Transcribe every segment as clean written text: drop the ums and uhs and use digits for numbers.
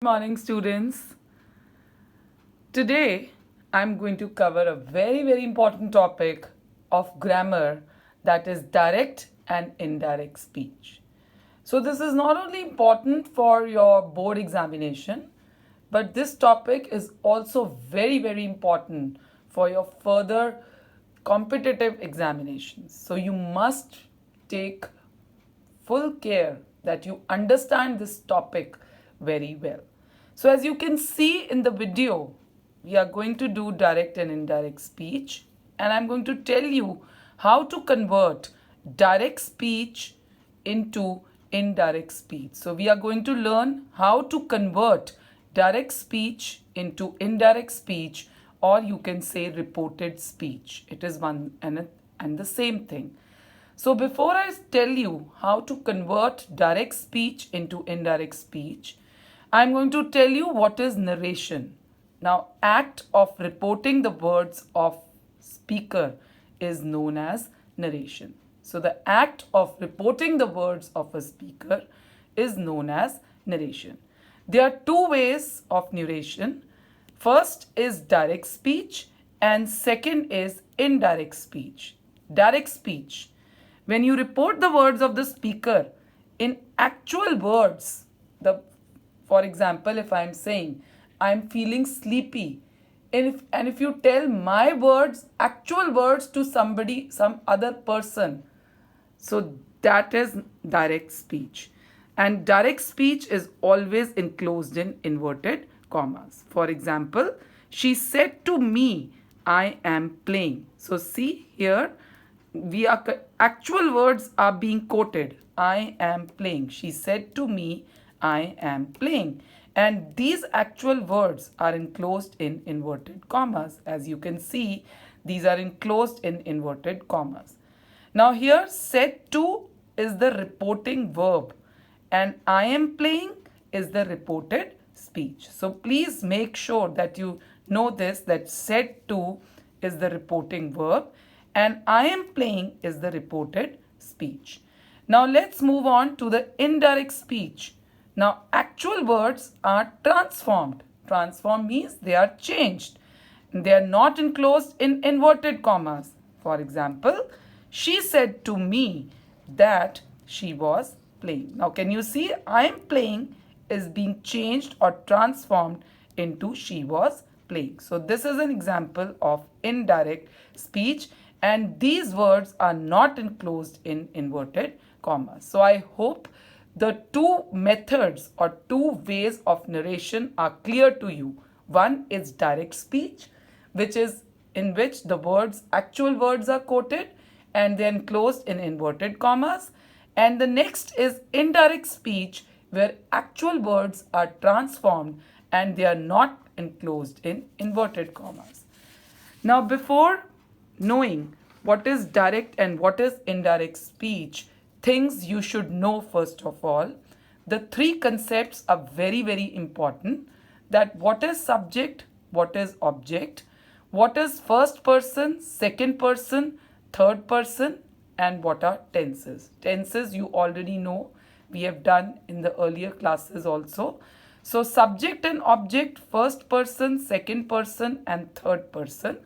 Morning, students. Today, I'm going to cover a very important topic of grammar, that is direct and indirect speech. So, this is not only important for your board examination, but this topic is also very important for your further competitive examinations. So, you must take full care that you understand this topic very well. So as you can see in the video, we are going to do direct and indirect speech, and I'm going to tell you how to convert direct speech into indirect speech. So we are going to learn how to convert direct speech into indirect speech, or you can say reported speech. It is one and the same thing. So before I tell you how to convert direct speech into indirect speech, I'm going to tell you what is narration. Now, act of reporting the words of speaker is known as narration. So the act of reporting the words of a speaker is known as narration. There are two ways of narration. First is direct speech and second is indirect speech. Direct speech. When you report the words of the speaker in actual words, for example, if I'm saying I'm feeling sleepy, and if you tell my words, actual words to somebody, some other person, so that is direct speech. And direct speech is always enclosed in inverted commas. For example, she said to me, I am playing. So see here, actual words are being quoted. I am playing. She said to me, I am playing. And these actual words are enclosed in inverted commas. As you can see, these are enclosed in inverted commas. Now here said to is the reporting verb and I am playing is the reported speech. So please make sure that you know this, that said to is the reporting verb and I am playing is the reported speech. Now let's move on to the indirect speech. Now actual words are transformed. Transform means they are changed. They are not enclosed in inverted commas. For example, she said to me that she was playing. Now can you see I am playing is being changed or transformed into she was playing. So this is an example of indirect speech and these words are not enclosed in inverted commas. So I hope the two methods or two ways of narration are clear to you. One is direct speech, which is in which the words, actual words are quoted and they're enclosed in inverted commas. And the next is indirect speech, where actual words are transformed and they are not enclosed in inverted commas. Now, before knowing what is direct and what is indirect speech, things you should know first of all. The three concepts are very important, that what is subject, what is object, what is first person, second person, third person, and what are tenses. Tenses you already know, we have done in the earlier classes also. So subject and object, first person, second person, and third person.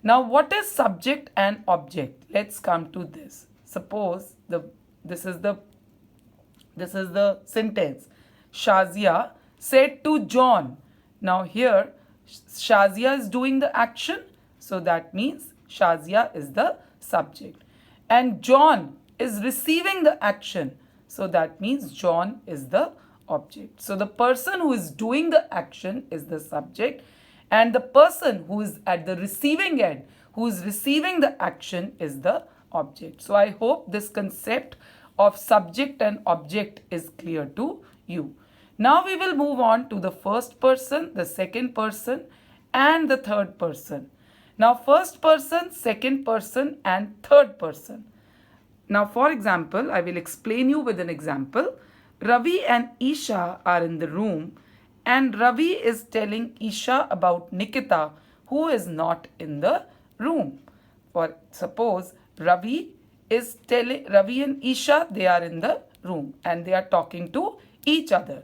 Now what is subject and object? Let's come to this. Suppose this is the sentence. Shazia said to John. Now here Shazia is doing the action, so that means Shazia is the subject. And John is receiving the action, so that means John is the object. So the person who is doing the action is the subject and the person who is at the receiving end, who is receiving the action, is the object. So I hope this concept of subject and object is clear to you. Now we will move on to the first person, the second person, and the third person. Now first person, second person, and third person. Now for example, I will explain you with an example. Ravi and Isha are in the room and Ravi is telling Isha about Nikita, who is not in the room. For suppose Ravi and Isha, they are in the room and they are talking to each other.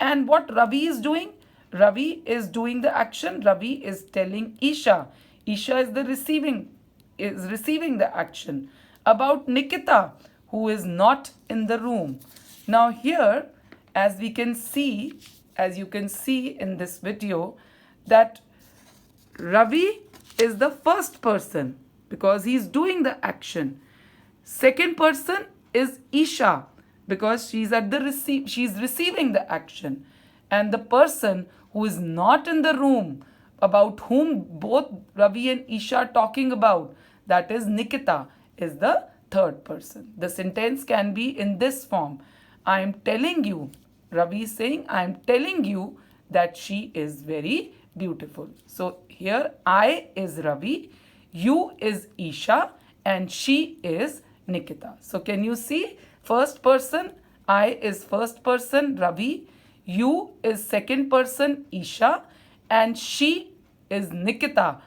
And what Ravi is doing? Ravi is doing the action. Ravi is telling Isha. Isha is receiving the action about Nikita, who is not in the room. Now here, as we can see, as you can see in this video, that Ravi is the first person because he is doing the action. Second person is Isha because she's receiving the action. And the person who is not in the room, about whom both Ravi and Isha are talking about, that is Nikita, is the third person. The sentence can be in this form. I am telling you, Ravi is saying, I am telling you that she is very beautiful. So here I is Ravi, you is Isha, and she is Nikita. So can you see? First person, I is first person Ravi, you is second person Isha, and she is Nikita,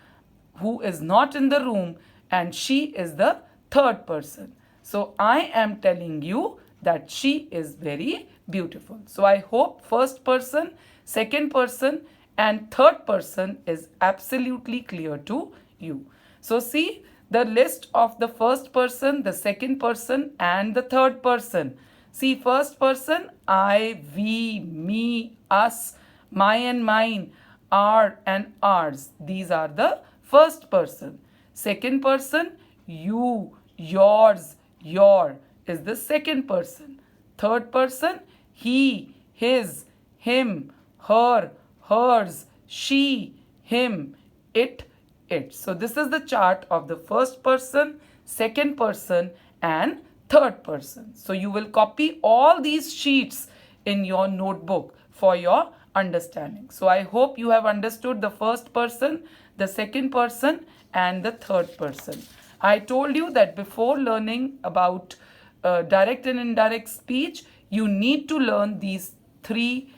who is not in the room, and she is the third person. So I am telling you that she is very beautiful. So I hope first person, second person, and third person is absolutely clear to you. So see the list of the first person, the second person, and the third person. See, first person, I, we, me, us, my and mine, our and ours. These are the first person. Second person, you, yours, your is the second person. Third person, he, his, him, her, hers, she, him, it, it. So this is the chart of the first person, second person, and third person. So you will copy all these sheets in your notebook for your understanding. So I hope you have understood the first person, the second person, and the third person. I told you that before learning about direct and indirect speech, you need to learn these three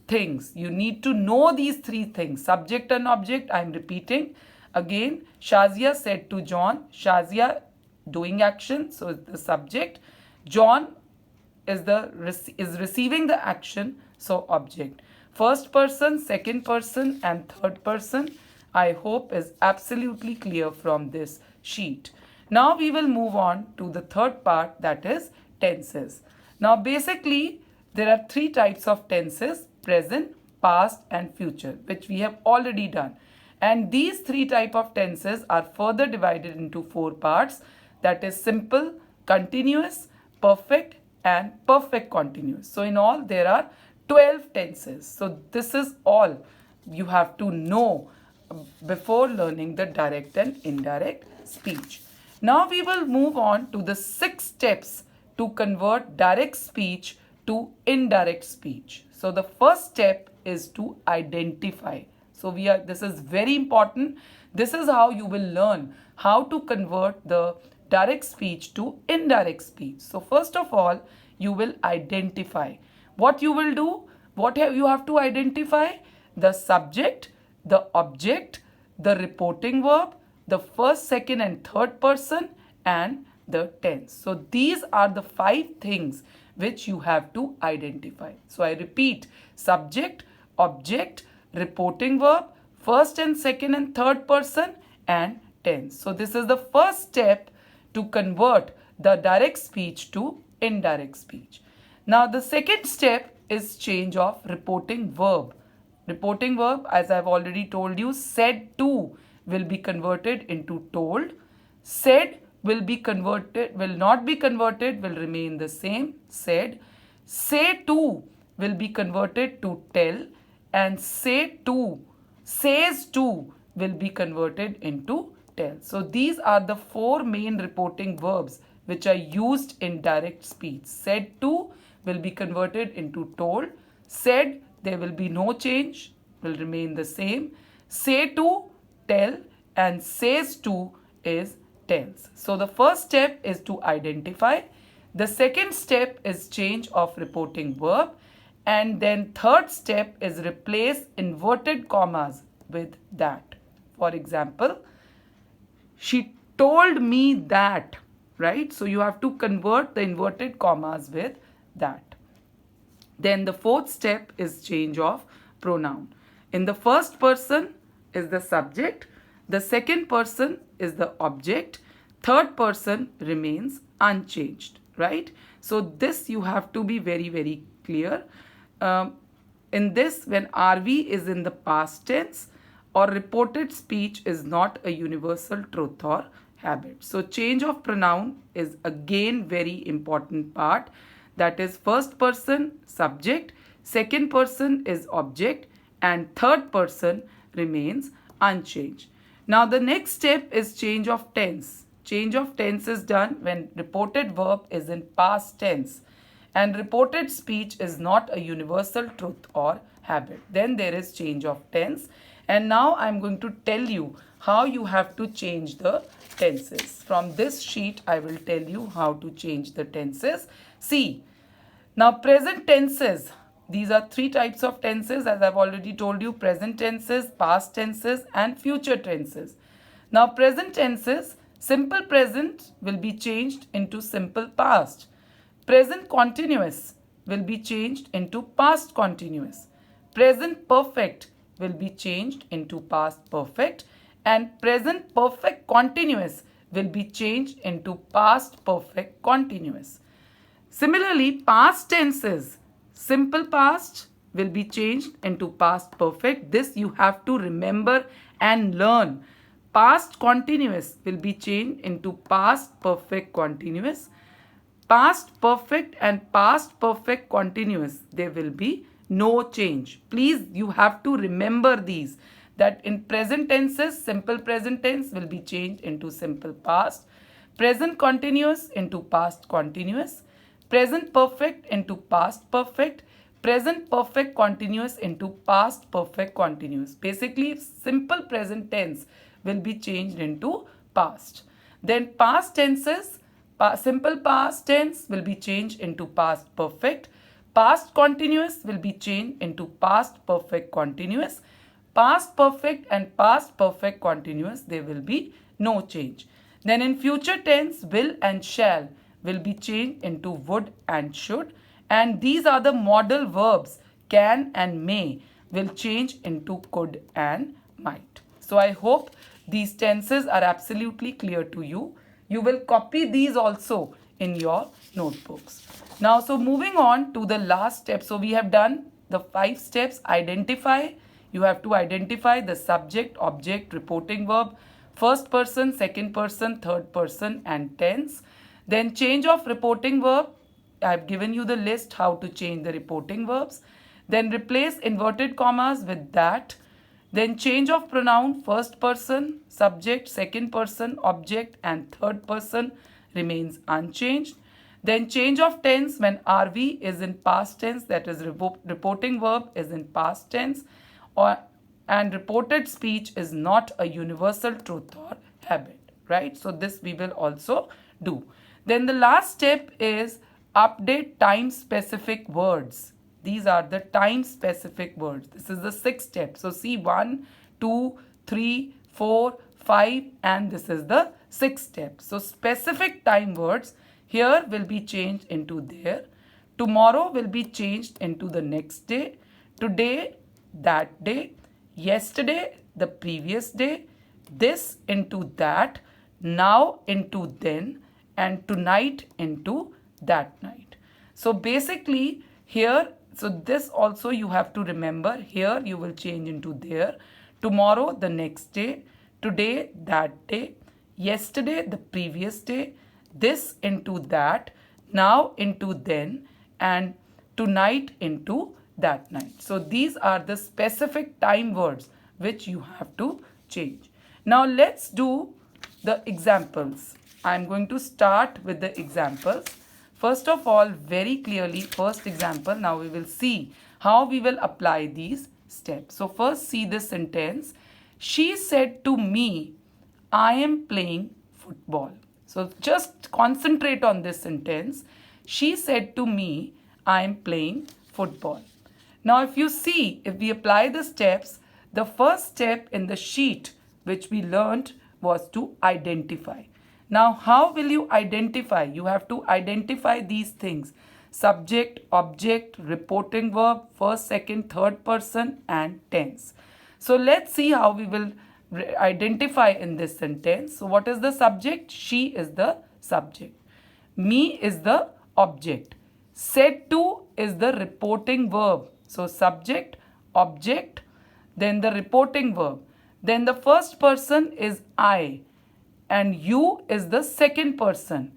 things. You need to know these three things. Subject and object, I am repeating. Again, Shazia said to John, Shazia doing action, so the subject. John is receiving the action, so object. First person, second person, and third person, I hope is absolutely clear from this sheet. Now we will move on to the third part, that is tenses. Now basically there are three types of tenses: present, past, and future, which we have already done. And these three types of tenses are further divided into four parts, that is simple, continuous, perfect, and perfect continuous. So in all there are 12 tenses. So this is all you have to know before learning the direct and indirect speech. Now we will move on to the 6 steps to convert direct speech to indirect speech. So the first step is to identify. So this is very important. This is how you will learn how to convert the direct speech to indirect speech. So first of all, you will identify. What you will do? You have to identify the subject, the object, the reporting verb, the first, second, and third person, and the tense. So these are the 5 things which you have to identify. So I repeat: subject, object, reporting verb, first and second and third person, and tense. So this is the first step to convert the direct speech to indirect speech. Now the second step is change of reporting verb. Reporting verb, as I have already told you, said to will be converted into told. Said will not be converted, will remain the same, said. Say to will be converted to tell, and says to will be converted into tell. So these are the 4 main reporting verbs which are used in direct speech. Said to will be converted into told. Said, there will be no change, will remain the same. Say to, tell, and says to is tells. So the first step is to identify. The second step is change of reporting verb. And then third step is replace inverted commas with that. For example, she told me that, right? So you have to convert the inverted commas with that. Then the fourth step is change of pronoun. In the first person is the subject, the second person is the object, third person remains unchanged, right? So this you have to be very, very clear. In this, when RV is in the past tense or reported speech is not a universal truth or habit. So change of pronoun is again very important part. That is first person subject, second person is object, and third person remains unchanged. Now the next step is change of tense. Change of tense is done when reported verb is in past tense and reported speech is not a universal truth or habit. Then there is change of tense. And now I'm going to tell you how you have to change the tenses. From this sheet, I will tell you how to change the tenses. See, now present tenses. These are three types of tenses, as I've already told you: present tenses, past tenses, and future tenses. Now present tenses, simple present will be changed into simple past. Present continuous will be changed into past continuous. Present perfect will be changed into past perfect, and present perfect continuous will be changed into past perfect continuous. Similarly, past tenses, simple past will be changed into past perfect. This you have to remember and learn. Past continuous will be changed into past perfect continuous. Past perfect and past perfect continuous, there will be no change. Please, you have to remember these, that in present tenses, simple present tense will be changed into simple past, present continuous into past continuous, present perfect into past perfect, present perfect continuous into past perfect continuous. Basically, simple present tense will be changed into past. Then past tenses, simple past tense will be changed into past perfect. Past continuous will be changed into past perfect continuous. Past perfect and past perfect continuous, there will be no change. Then in future tense, will and shall will be changed into would and should. And these are the modal verbs. Can and may will change into could and might. So I hope these tenses are absolutely clear to you. You will copy these also in your notebooks. Now, so moving on to the last step. So we have done the 5 steps. Identify. You have to identify the subject, object, reporting verb, first person, second person, third person, and tense. Then change of reporting verb. I've given you the list how to change the reporting verbs. Then replace inverted commas with that. Then change of pronoun, first person, subject, second person, object, and third person remains unchanged. Then change of tense when RV is in past tense, that is reporting verb is in past tense, and reported speech is not a universal truth or habit, right? So this we will also do. Then the last step is update time specific words. These are the time specific words. This is the 6th step. So see 1, 2, 3, 4, 5, and this is the 6th step. So specific time words here will be changed into there. Tomorrow will be changed into the next day. Today, that day. Yesterday, the previous day. This into that. Now into then. And tonight into that night. So basically here, so this also you have to remember. Here you will change into there. Tomorrow, the next day. Today, that day. Yesterday, the previous day. This into that. Now into then. And tonight into that night. So these are the specific time words which you have to change. Now let's do the examples. I'm going to start with the examples. First of all, very clearly, first example, now we will see how we will apply these steps. So first see this sentence. She said to me, I am playing football. So just concentrate on this sentence. She said to me, I am playing football. Now if you see, if we apply the steps, the first step in the sheet which we learned was to identify. Now how will you identify? You have to identify these things. subject, object, reporting verb, first, second, third person, and tense. So let's see how we will identify in this sentence. So what is the subject? She is the subject. Me is the object. Said to is the reporting verb. So subject, object, then the reporting verb. Then the first person is I and you is the second person.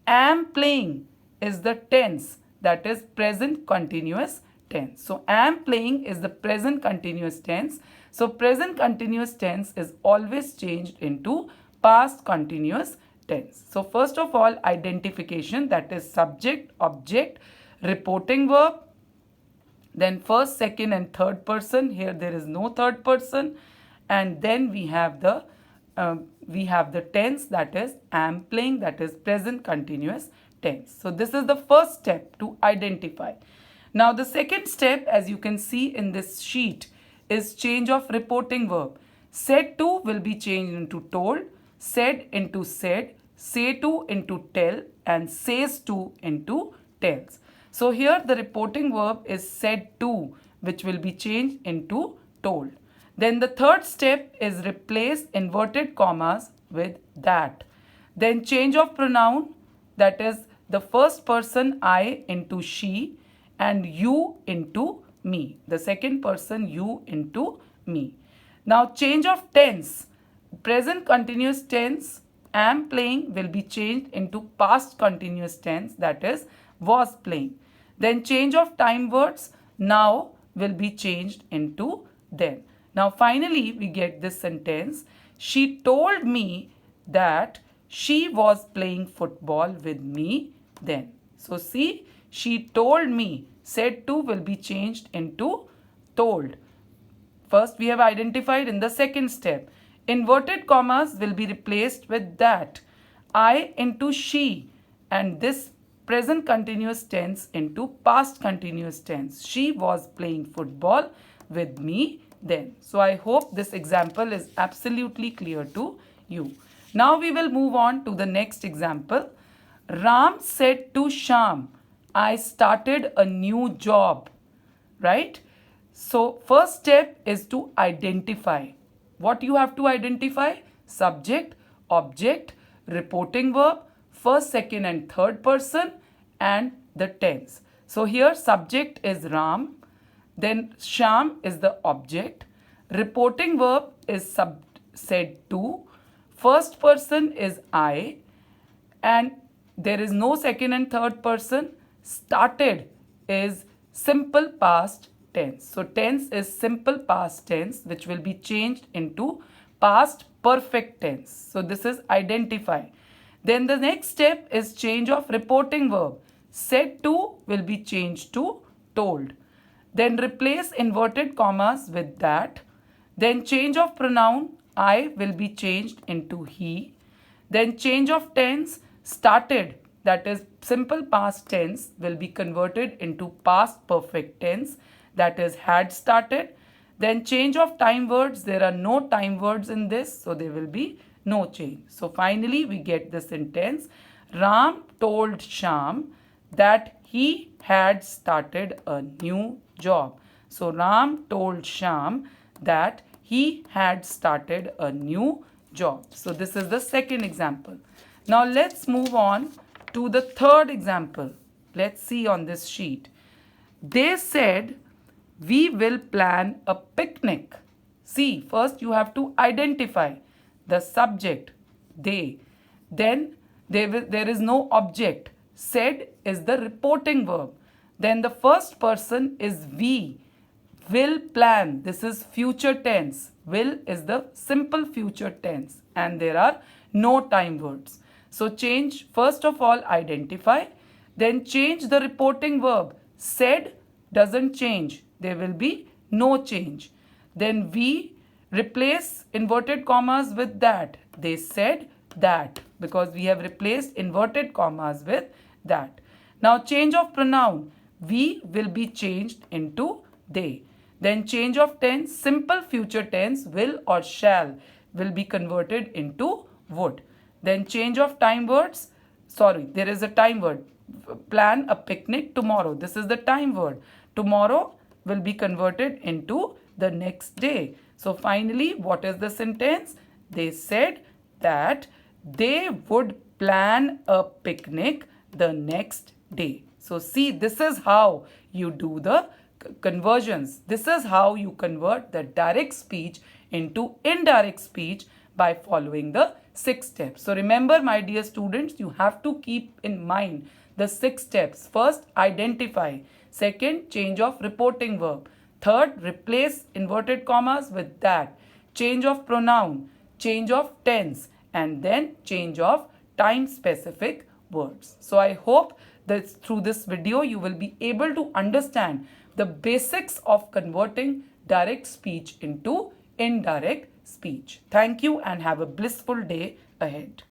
Am playing is the tense, that is present continuous tense. So am playing is the present continuous tense. So present continuous tense is always changed into past continuous tense. So first of all, identification, that is subject, object, reporting verb, then first, second and third person. Here there is no third person, and then we have the tense, that is am playing, that is present continuous tense. So this is the first step to identify. Now the second step, as you can see in this sheet, is change of reporting verb. Said to will be changed into told, said into said, say to into tell, and says to into tells. So here the reporting verb is said to, which will be changed into told. Then the third step is replace inverted commas with that. Then change of pronoun, that is the first person I into she and you into me. The second person you into me. Now change of tense. Present continuous tense am playing will be changed into past continuous tense, that is was playing. Then change of time words, now will be changed into then. Now finally we get this sentence. She told me that she was playing football with me then. So see, she told me, said to will be changed into told. First we have identified in the second step. Inverted commas will be replaced with that. I into she, and this present continuous tense into past continuous tense. She was playing football with me then. So I hope this example is absolutely clear to you. Now we will move on to the next example. Ram said to Sham, I started a new job. Right? So first step is to identify. What you have to identify? Subject, object, reporting verb, first, second and third person, and the tense. So here subject is Ram, then Sham is the object, reporting verb is said to, first person is I, and there is no second and third person. Started is simple past tense. So tense is simple past tense, which will be changed into past perfect tense. So this is identify. Then the next step is change of reporting verb. Said to will be changed to told. Then replace inverted commas with that. Then change of pronoun, I will be changed into he. Then change of tense, started, that is simple past tense, will be converted into past perfect tense, that is had started. Then change of time words, there are no time words in this, so there will be no change. So finally we get the sentence, Ram told Sham that he had started a new job. So Ram told Sham that he had started a new job. So this is the second example. Now let's move on to the third example. Let's see on this sheet. They said, we will plan a picnic. See, first you have to identify the subject, they. Then there is no object. Said is the reporting verb. Then the first person is we. Will plan. This is future tense. Will is the simple future tense. And there are no time words. So change, first of all, identify. Then change the reporting verb. Said doesn't change. There will be no change. Then we replace inverted commas with that. They said that, because we have replaced inverted commas with that. Now change of pronoun. We will be changed into they. Then change of tense, simple future tense, will or shall, will be converted into would. Then change of time words. Sorry, there is a time word. plan a picnic tomorrow. This is the time word. Tomorrow will be converted into the next day. So finally, what is the sentence? They said that they would plan a picnic the next day. So see, this is how you do the conversions. This is how you convert the direct speech into indirect speech by following the 6 steps. So remember, my dear students, you have to keep in mind the 6 steps. First, identify. Second, change of reporting verb. Third, replace inverted commas with that. Change of pronoun, change of tense, and then change of time specific words. So I hope that through this video you will be able to understand the basics of converting direct speech into indirect speech. Thank you and have a blissful day ahead.